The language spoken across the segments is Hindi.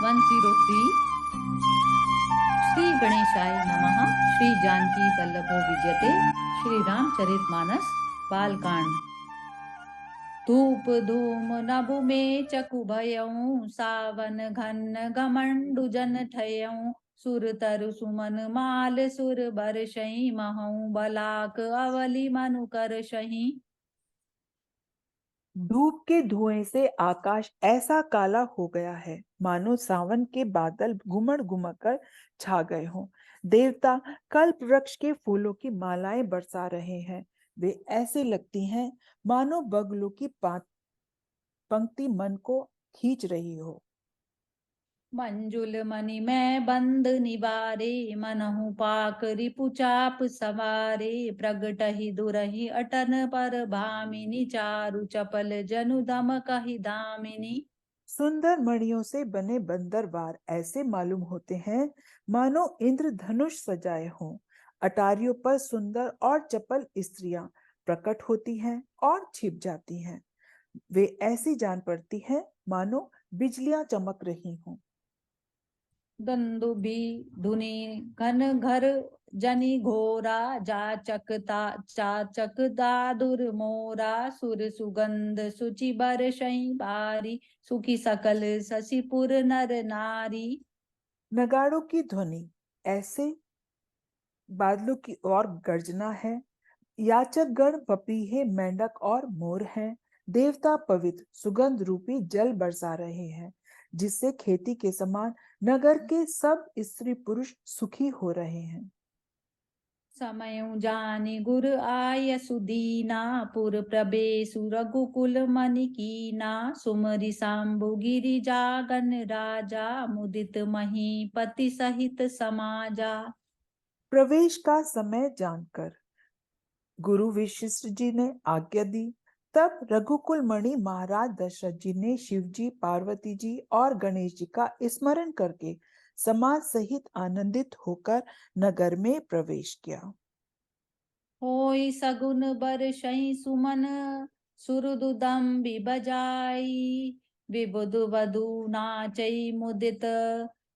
103। श्री गणेशाय नमः। श्री जानकी वल्लभो विजयते। श्री रामचरितमानस बालकांड। धूप धूम नभु में चकुभयऊ सावन घन घमंडु जन ठयऊ सुर तरु सुमन माल सुर बरसई महऊ बलाक अवली मनु कर सही। धूप के धुएं से आकाश ऐसा काला हो गया है मानो सावन के बादल घुमड़ घुमड़ कर छा गए हों। देवता कल्प वृक्ष के फूलों की मालाएं बरसा रहे हैं। वे ऐसे लगती हैं मानो बगलों की पंक्ति मन को खींच रही हो। मंजुल मणि में बंद निवारे मनहु पाक रिपु चाप सवारे प्रगटहि दुरहि अटन पर भामिनी चारु चपल जनु दम कहि दामिनी। सुंदर मणियों से बने बंदरवार ऐसे मालूम होते हैं मानो इंद्रधनुष सजाए हों। अटारियों पर सुंदर और चपल स्त्रियां प्रकट होती हैं और छिप जाती हैं। वे ऐसी जान पड़ती हैं मानो बिजलियां चमक रही हों। दंदुबी धुनि घन घर जनि घोरा चाचक दादुर मोरा सुर सुगंध सुचि बरसई बारी सुखी सकल शशिपुर नर नारी। नगाड़ों की ध्वनि ऐसे बादलों की ओर गर्जना है। याचक गण पपीहे मेंढक और मोर हैं। देवता पवित्र सुगंध रूपी जल बरसा रहे हैं जिससे खेती के समान नगर के सब स्त्री पुरुष सुखी हो रहे हैं। समय जानी गुर आय सुदीना पुर प्रवेशु रघुकुल मनि कीना सुमरि सांबु गिरि जागन राजा मुदित महीपति सहित समाजा। प्रवेश का समय जानकर गुरु वशिष्ठ जी ने आज्ञा दी। तब रघुकुल मणि महाराज दशरथ जी ने शिव जी, पार्वती जी और गणेश जी का स्मरण करके समाज सहित आनंदित होकर नगर में प्रवेश किया। होई सगुन बरसई सुमन सुरदुदम्बि बजाई विबुध वधु नाचई मुदित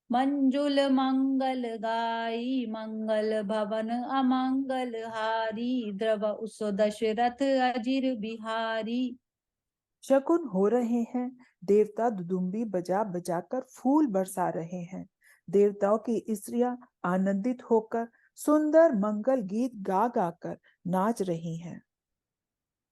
मंजुल मंगल गाई मंगल भवन अमंगल हारी द्रव उस दशरथ अजिर बिहारी। शकुन हो रहे हैं। देवता दुदुम्बी बजा बजाकर फूल बरसा रहे हैं। देवताओं की स्त्रियां आनंदित होकर सुंदर मंगल गीत गा गाकर नाच रही हैं।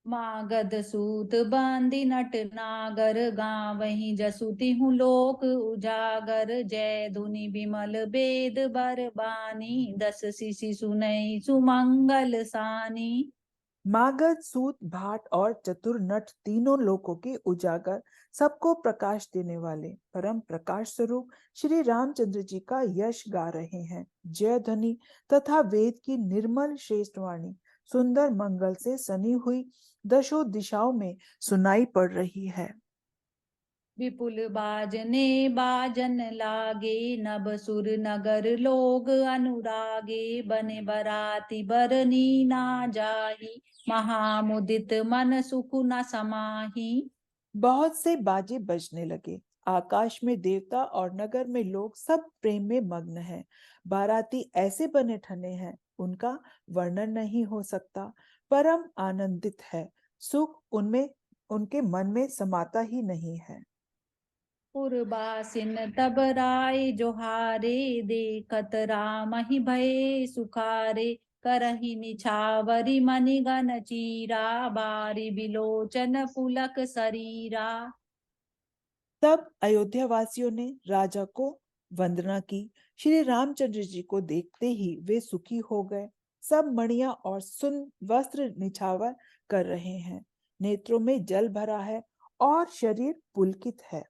मागध सूत बांदी नट नागर गावहीं जसुति हूँ लोक उजागर जय धुनि विमल वेद बर बानी दस शिशि सुनई सुमंगल सानी। मागध, सूत, भाट और चतुर नट तीनों लोकों के उजागर सबको प्रकाश देने वाले परम प्रकाश स्वरूप श्री रामचंद्र जी का यश गा रहे हैं। जय ध्वनि तथा वेद की निर्मल श्रेष्ठ वाणी सुंदर मंगल से सनी हुई दशों दिशाओं में सुनाई पड़ रही है। विपुल बाजने बाजन लागे नभ सुर नगर लोग अनुरागे बने बराती बरनी ना जाही महामुदित मन सुख न समाही। बहुत से बाजे बजने लगे। आकाश में देवता और नगर में लोग सब प्रेम में मग्न हैं। बाराती ऐसे बने ठने हैं उनका वर्णन नहीं हो सकता। परम आनंदित है। सुख उनमें उनके मन में समाता ही नहीं है। पुरबासिन तब राय जोहारे देखत राम ही भय सुखारे करहि निछावरी मणिगन चीरा बारी बिलोचन पुलक शरीरा। तब अयोध्या वासियों ने राजा को वंदना की। श्री रामचंद्र जी को देखते ही वे सुखी हो गए। सब मणियां और सुन वस्त्र निछावर कर रहे हैं। नेत्रों में जल भरा है और शरीर पुलकित है।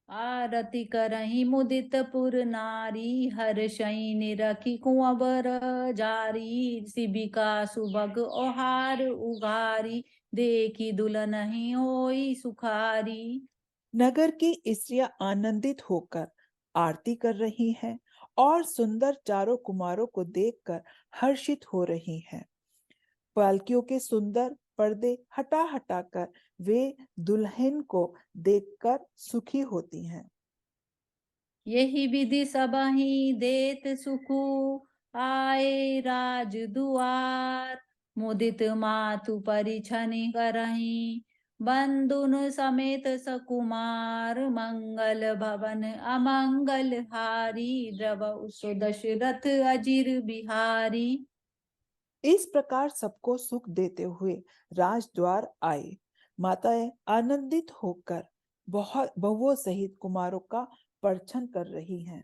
आरती करहि मुदित पुर नारी हर्षई निरखी कुंवर जारी शिबिका सुभग ओहार उगारी देखी दुल्हनहि होई सुखारी। नगर की स्त्रियां आनंदित होकर आरती कर रही हैं और सुंदर चारों कुमारों को देखकर हर्षित हो रही हैं। पालकियों के सुंदर पर्दे हटा हटा कर वे दुल्हन को देखकर सुखी होती हैं। यही विधि सबहि देत सुखु, आए राज दुआर। मुदित मातु परिछनि करहि, बंधुन समेत सकुमार। मंगल भवन अमंगल हारी, द्रवउ सो दशरथ अजिर बिहारी। इस प्रकार सबको सुख देते हुए राजद्वार आए। माताएं आनंदित होकर बहुत बहुओं सहित कुमारों का परछन कर रही हैं।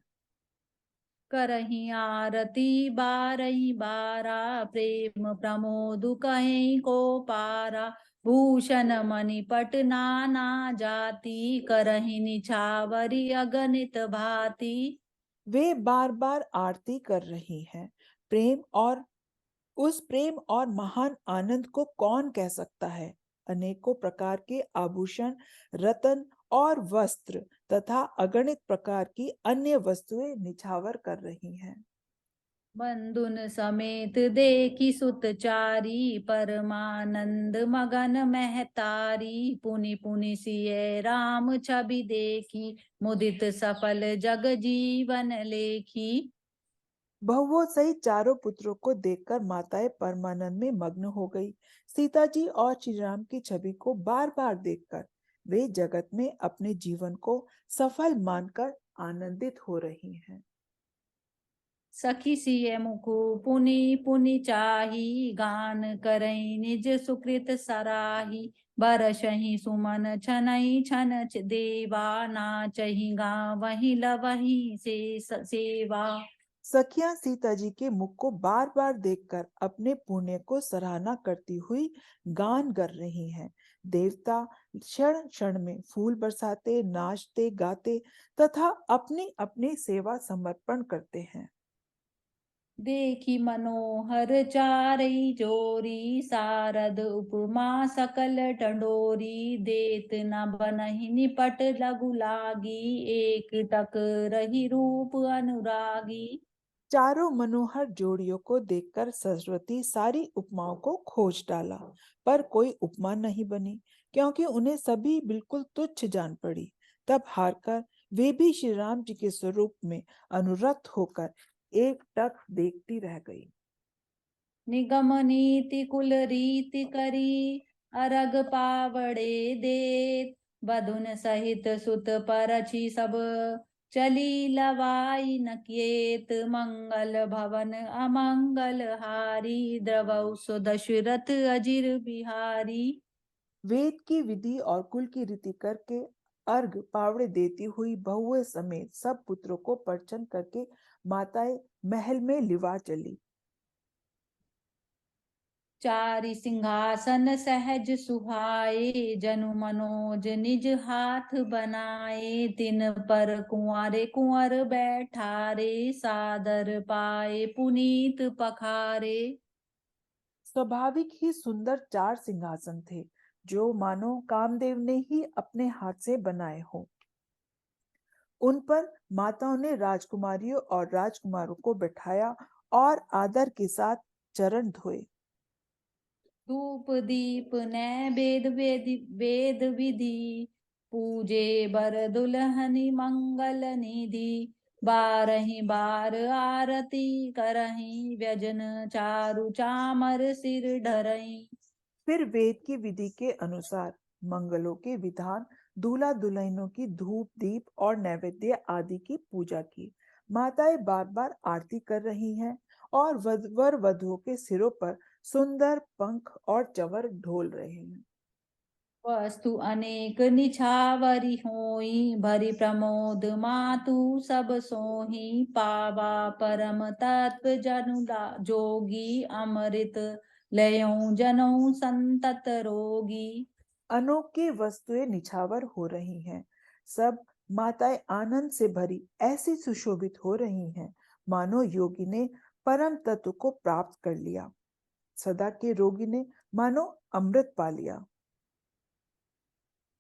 करही आरती बारही बारा, प्रेम प्रमोद कहीं को पारा। भूषण मणिपट नाना जाति, करही निछावरी अगणित भांति। वे बार बार आरती कर रही हैं। प्रेम और उस प्रेम और महान आनंद को कौन कह सकता है। अनेकों प्रकार के आभूषण, रत्न और वस्त्र तथा अगणित प्रकार की अन्य वस्तुएं निछावर कर रही हैं। बंधुन समेत देखी सुतचारी, परमानंद मगन महतारी। पुनि पुनि सिय राम छवि देखी, मुदित सफल जग जीवन लेखी। बहुओं सहित चारों पुत्रों को देखकर माताएं परमानंद में मग्न हो गई। सीता जी और श्री राम की छवि को बार बार देखकर वे जगत में अपने जीवन को सफल मानकर आनंदित हो रही हैं। सखी सिय मुखु पुनि पुनि चाही, गान करई निज सुकृत सराही। बरसहि सुमन छनई छन देवा, नाचहि गावहि लवहि से सेवा। सखियां सीता जी के मुख को बार बार देखकर अपने पुण्य को सराहना करती हुई गान कर रही हैं। देवता क्षण क्षण में फूल बरसाते, नाचते गाते तथा अपनी अपनी सेवा समर्पण करते हैं। देखी मनोहर चारई जोरी, सारद उपमा सकल टंडोरी। देत न बनहि निपट लघु लागी, एक टक रही रूप अनुरागी। चारों मनोहर जोड़ियों को देखकर सरस्वती सारी उपमाओं को खोज डाला, पर कोई उपमा नहीं बनी, क्योंकि उन्हें सभी बिल्कुल तुच्छ जान पड़ी। तब हारकर वे भी श्री राम जी के स्वरूप में अनुरक्त होकर एक टक देखती रह गई। निगम नीति कुल रीति करी, अरग पावड़े देत। बधुन सहित सुत परछि सब, चली लवाई न किएत। मंगल भवन अमंगल हारी, द्रवउ सो दशरथ अजिर बिहारी। वेद की विधि और कुल की रीति करके अर्घ पावड़े देती हुई बहुएं समेत सब पुत्रों को परचन करके माताएं महल में लिवा चली। चारि सिंहासन सहज सुहाए, जनु मनोज निज हाथ बनाए। तिन पर कुंवरे कुंवर बैठारे, सादर पाए पुनीत पखारे। स्वाभाविक ही सुंदर चार सिंहासन थे, जो मानो कामदेव ने ही अपने हाथ से बनाए हो। उन पर माताओं ने राजकुमारियों और राजकुमारों को बैठाया और आदर के साथ चरण धोए। धूप दीप नैवेद वेद विधि, पूजे बर दुल्हनी मंगल निधि। बारहि बार आरती करहि, व्यजन चारु चामर सिर धरहि। फिर वेद की विधि के अनुसार मंगलों के विधान, दूल्हा दुल्हनों की धूप दीप और नैवेद्य आदि की पूजा की। माताएं बार बार आरती कर रही हैं और वर वधुओं के सिरों पर सुंदर पंख और चवर ढोल रहे हैं। वस्तु अनेक निछावरी होई, भरी प्रमोद मातु सब सोही। पावा परम तत्व जोगी, अमृत लयों जनऊ संतत रोगी। अनोखी वस्तुएं निछावर हो रही हैं। सब माताएं आनंद से भरी ऐसी सुशोभित हो रही हैं, मानो योगी ने परम तत्व को प्राप्त कर लिया, सदा के रोगी ने मानो अमृत पा लिया।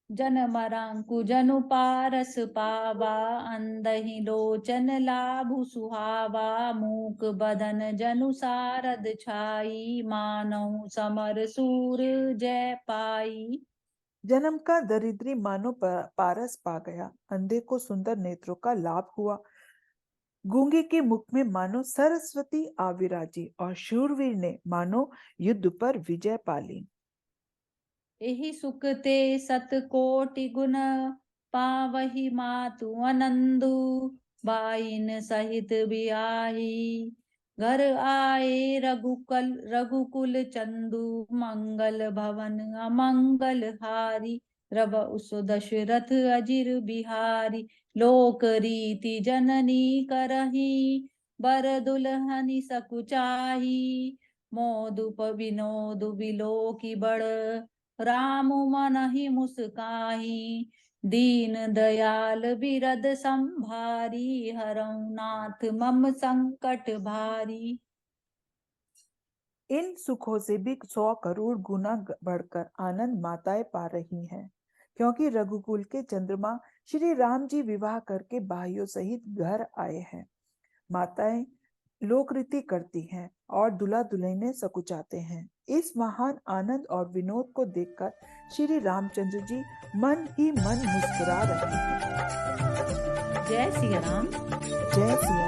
जन मरांकु जनु पारस पावा, अंधहि लोचन लाभु सुहावा। मूक बदन जनु सारद छाई, मानहु समर सूर जय पाई। जन्म का दरिद्री मानो पारस पा गया, अंधे को सुंदर नेत्रों का लाभ हुआ, गूंगे के मुख में मानो सरस्वती आविराजी और शूरवीर ने मानो युद्ध पर विजय पाली। एहि सुख ते सत कोटि गुण पावहि मातु आनंदु बाइन सहित बियाही घर आए रघुकुल चंदु मंगल भवन अमंगल हारी रब उस दशरथ अजिर बिहारी लोक रीति जननी करही बर दुल्हनी सकुचाही मोदुप विनोद बिलो की बड़ राम मन ही मुस्काही दीन दयाल बिरद संभारी हरऊ नाथ मम संकट भारी। इन सुखों से भी 100 करोड़ गुना बढ़कर आनंद माताएं पा रही हैं, क्योंकि रघुकुल के चंद्रमा श्री राम जी विवाह करके भाइयों सहित घर आए हैं। माताएं लोक रीति करती हैं और दूल्हा दुल्हने सकुचाते हैं। इस महान आनंद और विनोद को देखकर श्री रामचंद्र जी मन ही मन मुस्कुरा रहे हैं। जय सिया राम। जय सिया